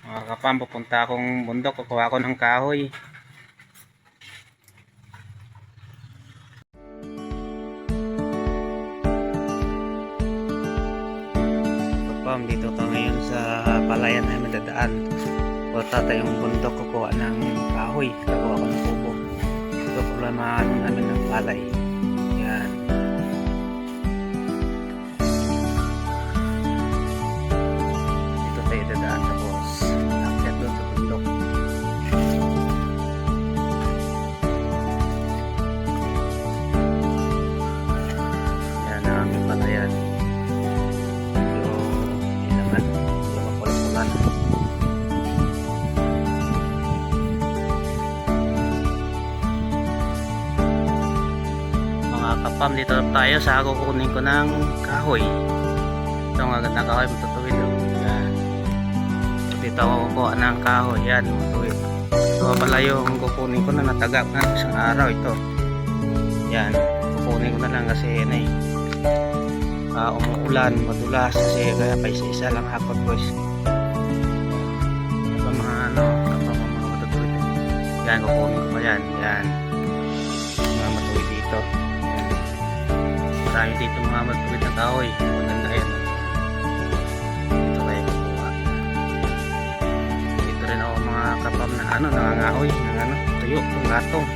Mga kapam, pupunta akong bundok, kukuha ako ng kahoy. Kapam, dito ka ngayon sa palayan na madadaan. Punta tayong bundok, kukuha ng kahoy. Kukuha ko ng kubo. Ito problema namin ng palay. Yan. Dito tayo dadaan, tapos akyat doon sa bundok. Yan ang aming palayan. So, ilaman. So, mapulang-pulan. Kapam, dito tayo sa kukunin ko ng kahoy. Ito ang agad na kahoy, matutuwid. Yan. Dito ako kukuha ng kahoy. Yan, matutuwid. Ito pala yung kukunin ko na natagap na isang araw ito. Yan, kukunin ko na lang kasi yan umuulan, madulas kasi kaya pa isa-isa lang hakot boys. Ito mga mga matutuwid. Yan, kukunin ko pa yan. Yan. Mga matuwid dito. Marami dito mga matuwid na kahoy. Maganda yan. Dito tayo kukuha. Dito rin ako mga kapam na nangangahoy ng tuyo, ng gatong.